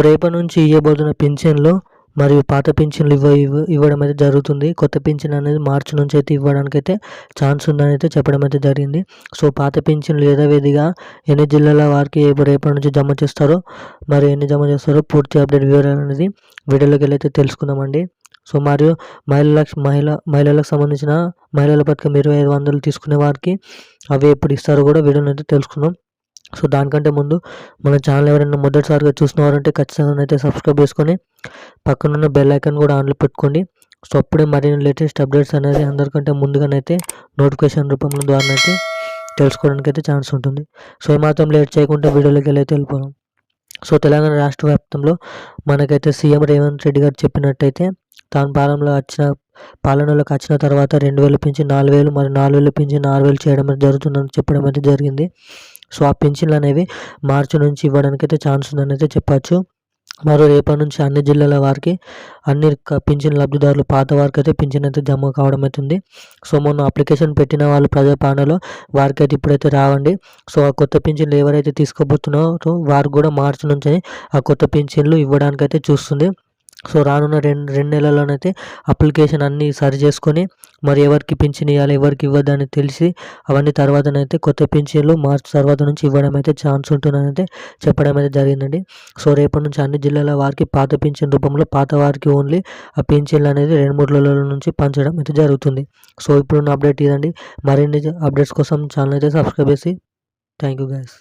రేపటి నుంచి ఇవ్వబోతున్న పింఛన్లు మరియు పాత పింఛన్లు ఇవ్వడం అయితే జరుగుతుంది. కొత్త పింఛన్ అనేది మార్చి నుంచి అయితే ఇవ్వడానికి అయితే ఛాన్స్ ఉందని అయితే చెప్పడం అయితే జరిగింది. సో పాత పింఛన్లు యథావిధిగా ఎన్ని జిల్లాల వారికి రేపటి నుంచి జమ చేస్తారో, మరి ఎన్ని జమ చేస్తారో పూర్తి అప్డేట్ వివరాలు అనేది వీడియోలోకి వెళ్ళి అయితే తెలుసుకుందామండి. సో మరియు మహిళలకు సంబంధించిన మహిళల పథకం 2500 తీసుకునే వారికి అవి ఎప్పుడు ఇస్తారో కూడా వీడియోలో అయితే తెలుసుకుందాం. సో దానికంటే ముందు మన ఛానల్ ఎవరైనా మొదటిసారిగా చూసినవారంటే ఖచ్చితంగా అయితే సబ్స్క్రైబ్ చేసుకొని పక్కనున్న బెల్ ఐకాన్ కూడా ఆన్లో పెట్టుకోండి. సో అప్పుడే మరిన్ని లేటెస్ట్ అప్డేట్స్ అనేది అందరికంటే ముందుగానైతే నోటిఫికేషన్ రూపంలో ద్వారా అయితే తెలుసుకోవడానికి అయితే ఛాన్స్ ఉంటుంది. సో ఏమాత్రం లేట్ చేయకుండా వీడియోలోకి వెళ్ళి అయితే వెళ్ళిపోదాం. సో తెలంగాణ రాష్ట్ర వ్యాప్తంలో మనకైతే సీఎం రేవంత్ రెడ్డి గారు చెప్పినట్టయితే తాను పాలనలోకి వచ్చిన తర్వాత 2000 పెంచి 4000 మరి 4000 పెంచి 6000 చేయడం జరుగుతుందని చెప్పడం అయితే జరిగింది. సో ఆ పింఛన్లు అనేవి మార్చి నుంచి ఇవ్వడానికి అయితే ఛాన్స్ ఉందని అయితే చెప్పచ్చు. మరో రేపటి నుంచి అన్ని జిల్లాల వారికి అన్ని పింఛన్ లబ్ధిదారులు పాత వారికి అయితే పింఛన్ అయితే జమ కావడం అవుతుంది. సో మొన్న అప్లికేషన్ పెట్టిన వాళ్ళు ప్రజాపాలనలో వారికి అయితే ఇప్పుడైతే రావండి. సో ఆ కొత్త పింఛన్లు ఎవరైతే తీసుకోబోతున్నారో వారు కూడా మార్చి నుంచి ఆ కొత్త పింఛన్లు ఇవ్వడానికి అయితే చూస్తుంది. సో రానున్న రెండు నెలల్లోనైతే అప్లికేషన్ అన్నీ సరి చేసుకొని మరి ఎవరికి పింఛన్ ఇవ్వాలి ఎవరికి ఇవ్వద్దని తెలిసి అవన్నీ తర్వాతనైతే కొత్త పింఛన్లు మార్చి తర్వాత నుంచి ఇవ్వడం అయితే ఛాన్స్ ఉంటుందని అయితే చెప్పడం అయితే జరిగిందండి. సో రేపటి నుంచి అన్ని జిల్లాల వారికి పాత పింఛన్ రూపంలో పాత వారికి ఓన్లీ ఆ పింఛన్లు అనేది 2-3 నెలల నుంచి పంచడం అయితే జరుగుతుంది. సో ఇప్పుడున్న అప్డేట్ ఇదండి. మరిన్ని అప్డేట్స్ కోసం ఛానల్ అయితే సబ్స్క్రైబ్ చేసి థ్యాంక్ యూ గైస్.